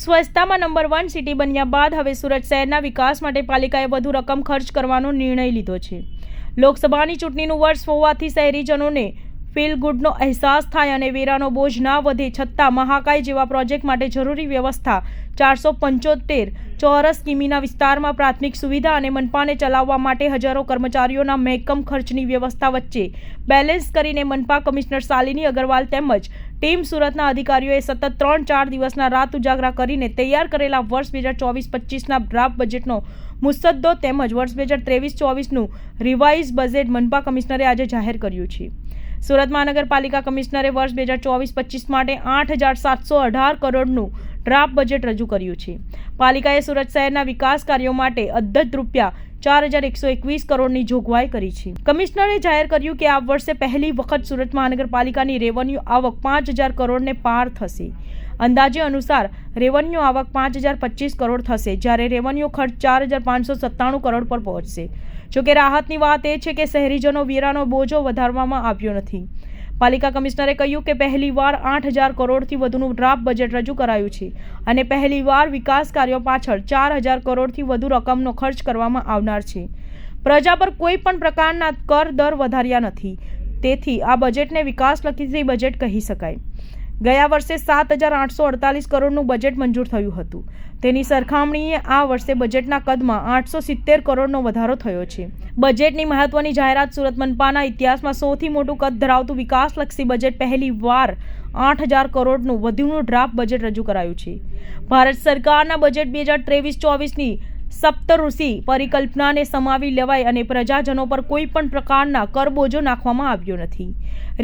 સ્વચ્છતામાં number 1 city બન્યા બાદ હવે સુરત શહેરના વિકાસ માટે પાલિકાએ વધુ રકમ ખર્ચ કરવાનો નિર્ણય લીધો છે. લોકસભાની ચૂંટણીનું વર્ષ હોવાથી શહેરીજનોને ફીલ ગુડનો અહેસાસ થાય અને વેરાનો બોજ ના વધે છતાં મહાકાય જેવા પ્રોજેક્ટ માટે જરૂરી વ્યવસ્થા 475 ચોરસ કિમીના વિસ્તારમાં પ્રાથમિક સુવિધા અને મનપાને ચલાવવા માટે હજારો કર્મચારીઓના મહેકમ ખર્ચની વ્યવસ્થા વચ્ચે બેલેન્સ કરીને મનપા કમિશનર શાલિની અગ્રવાલ તેમજ ટીમ સુરતના અધિકારીઓએ સતત 3-4 દિવસના રાત ઉજાગરા કરીને તૈયાર કરેલા વર્ષ 2024-25ના ડ્રાફ્ટ બજેટનો મુસદ્દો તેમજ વર્ષ 2023-24નું રિવાઇઝ બજેટ મનપા કમિશનરે આજે જાહેર કર્યું છે. સુરત મહાનગરપાલિકા કમિશનરે વર્ષ 2024-25 માટે 8,718 કરોડનું ડ્રાફ્ટ બજેટ રજૂ કર્યું છે. પાલિકાએ સુરત શહેરના વિકાસ કાર્યો માટે અધ્ધત રૂપિયા 4,121 કરોડની જોગવાઈ કરી છે. કમિશનરે જાહેર કર્યું કે આ વર્ષે પહેલી વખત સુરત મહાનગરપાલિકાની રેવન્યુ આવક 5,000 કરોડને પાર થશે. અંદાજે અનુસાર રેવન્યુ આવક 5,025 કરોડ થશે, જ્યારે રેવન્યુ ખર્ચ 4,597 કરોડ પર પહોંચશે. જોકે રાહતની વાત એ છે કે શહેરીજનો વેરાનો બોજો વધારવામાં આવ્યો નથી. પાલિકા કમિશનરે કહ્યું કે પહેલીવાર 8,000 કરોડથી વધુનું ડ્રાફ્ટ બજેટ રજૂ કરાયું છે અને પહેલીવાર વિકાસ કાર્યો પાછળ 4,000 કરોડથી વધુ રકમનો ખર્ચ કરવામાં આવનાર છે. પ્રજા પર કોઈ પણ પ્રકારના કર દર વધાર્યા નથી, તેથી આ બજેટને વિકાસલક્ષી બજેટ કહી શકાય. ગયા વર્ષે 7,848 કરોડનું બજેટ મંજૂર થયું હતું. તેની સરખામણીએ આ વર્ષે બજેટના કદમાં 870 કરોડનો વધારો થયો છે. બજેટની મહત્વની જાહેરાત સુરત મનપાના ઇતિહાસમાં સૌથી મોટું કદ ધરાવતું વિકાસલક્ષી બજેટ પહેલી વાર 8,000 કરોડનું વધુનું ડ્રાફ્ટ બજેટ રજૂ કરાયું છે. ભારત સરકારના બજેટ 2023-24ની સપ્તઋષિ પરિકલ્પનાને સમાવી લેવાય અને પ્રજાજનો પર કોઈ પણ પ્રકારના કરબોજો નાખવામાં આવ્યો નથી.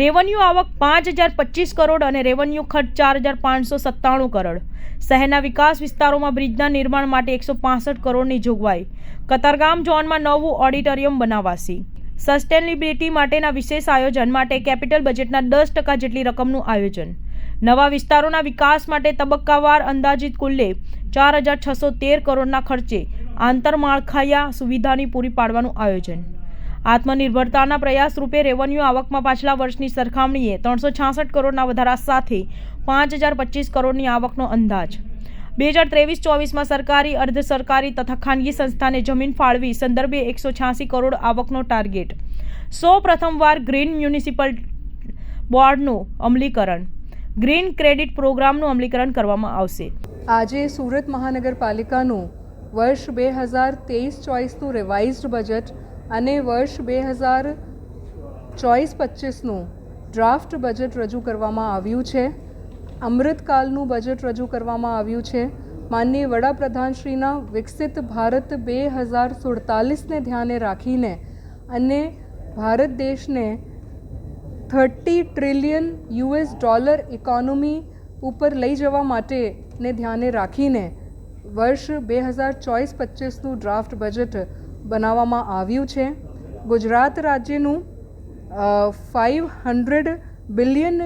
રેવન્યુ આવક 5,025 કરોડ અને રેવન્યુ ખર્ચ 4,597 કરોડ. શહેરના વિકાસ વિસ્તારોમાં બ્રિજના નિર્માણ માટે 165 કરોડની જોગવાઈ. કતારગામ ઝોનમાં નવું ઓડિટોરિયમ બનાવાશે. સસ્ટેનેબિલિટી માટેના વિશેષ આયોજન માટે કેપિટલ બજેટના 10% જેટલી રકમનું આયોજન. નવા વિસ્તારોના વિકાસ માટે તબક્કાવાર અંદાજિત કુલ્લે 4,613 કરોડના ખર્ચે આંતરમાળખાયા સુવિધાની પૂરી પાડવાનું આયોજન. આત્મનિર્ભરતાના પ્રયાસ રૂપે રેવન્યુ આવકમાં પાછલા વર્ષની સરખામણીએ 366 કરોડના વધારા સાથે 5,025 કરોડની આવકનો અંદાજ. 2023-24માં સરકારી, અર્ધ સરકારી તથા ખાનગી સંસ્થાને જમીન ફાળવી સંદર્ભે 186 કરોડ આવકનો ટાર્ગેટ. પ્રથમવાર ગ્રીન મ્યુનિસિપલ બોર્ડનું અમલીકરણ. ગ્રીન ક્રેડિટ પ્રોગ્રામનું અમલીકરણ કરવામાં આવશે. આજે સુરત મહાનગરપાલિકાનું વર્ષ 2023-24નું રિવાઇઝ્ડ બજેટ અને વર્ષ 2024-25નું ડ્રાફ્ટ બજેટ રજૂ કરવામાં આવ્યું છે. અમૃતકાલનું બજેટ રજૂ કરવામાં આવ્યું છે. માનનીય વડાપ્રધાનશ્રીના વિકસિત ભારત 2047ને ધ્યાને રાખીને અને ભારત દેશને $30 ટ્રિલિયન ઇકોનોમી ઉપર લઈ જવા માટેને ધ્યાને રાખીને વર્ષ 2024-25નું ડ્રાફ્ટ બજેટ બનાવવામાં આવ્યું છે. ગુજરાત રાજ્યનું $500 બિલિયન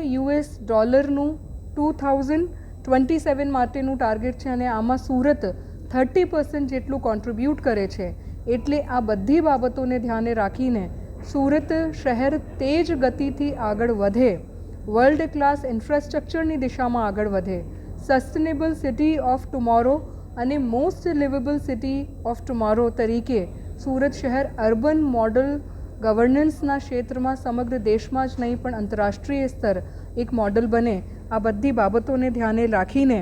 નું 2027 માટેનું ટાર્ગેટ છે અને આમાં સુરત 30% જેટલું કોન્ટ્રીબ્યુટ કરે છે. એટલે આ બધી બાબતોને ધ્યાને રાખીને સુરત શહેર તેજ ગતિથી આગળ વધે, વર્લ્ડ ક્લાસ ઇન્ફ્રાસ્ટ્રક્ચરની દિશામાં આગળ વધે, સસ્ટેનેબલ સિટી ઓફ ટુમોરો અને most liveable city of tomorrow તરીકે સુરત શહેર અર્બન મોડલ ગવર્નન્સના ક્ષેત્રમાં સમગ્ર દેશમાં જ નહીં પણ આંતરરાષ્ટ્રીય સ્તર એક મોડલ બને, આ બધી બાબતોને ધ્યાને રાખીને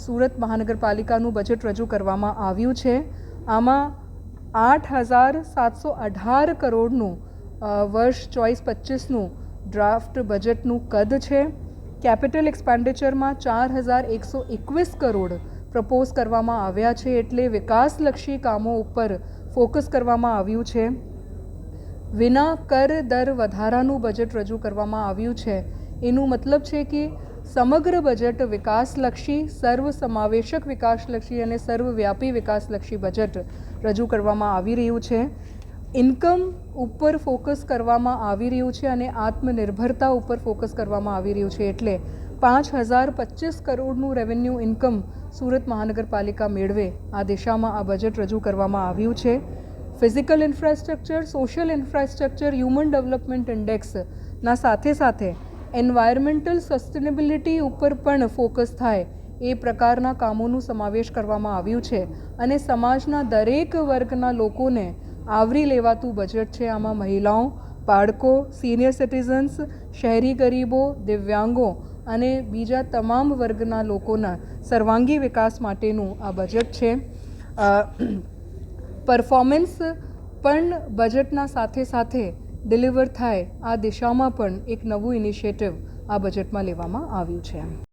સુરત મહાનગરપાલિકાનું બજેટ રજૂ કરવામાં આવ્યું છે. આમાં 8,718 કરોડનું વર્ષ 24-25નું ડ્રાફ્ટ બજેટનું કદ છે. કેપિટલ એક્સપેન્ડિચરમાં 4,121 કરોડ પ્રપોઝ કરવામાં આવ્યા છે. એટલે વિકાસલક્ષી કામો ઉપર ફોકસ કરવામાં આવ્યું છે. વિના કર દર વધારાનું બજેટ રજૂ કરવામાં આવ્યું છે. એનું મતલબ છે કે સમગ્ર બજેટ વિકાસલક્ષી, સર્વસમાવેશક વિકાસલક્ષી અને સર્વવ્યાપી વિકાસલક્ષી બજેટ રજૂ કરવામાં આવી રહ્યું છે. ઇન્કમ ઉપર ફોકસ કરવામાં આવી રહ્યું છે અને આત્મનિર્ભરતા ઉપર ફોકસ કરવામાં આવી રહ્યું છે. એટલે 5,025 કરોડનું રેવન્યુ ઇન્કમ સુરત મહાનગરપાલિકા મેળવે આ દિશામાં આ બજેટ રજૂ કરવામાં આવ્યું છે. Physical infrastructure, social infrastructure, human development ઇન્ડેક્સના સાથે સાથે એન્વાયરમેન્ટલ સસ્ટેનેબિલિટી ઉપર પણ ફોકસ થાય એ પ્રકારના કામોનું સમાવેશ કરવામાં આવ્યું છે અને સમાજના દરેક વર્ગના લોકોને આવરી લેવાતું બજેટ છે. આમાં મહિલાઓ, બાળકો, સિનિયર સિટીઝન્સ, શહેરી ગરીબો, દિવ્યાંગો અને બીજા તમામ વર્ગના લોકોના સર્વાંગી વિકાસ માટેનું આ બજેટ છે. પરફોર્મન્સ પણ બજેટના સાથે સાથે ડિલિવર થાય આ દિશામાં પણ એક નવું ઇનિશિયેટિવ આ બજેટમાં લેવામાં આવ્યું છે.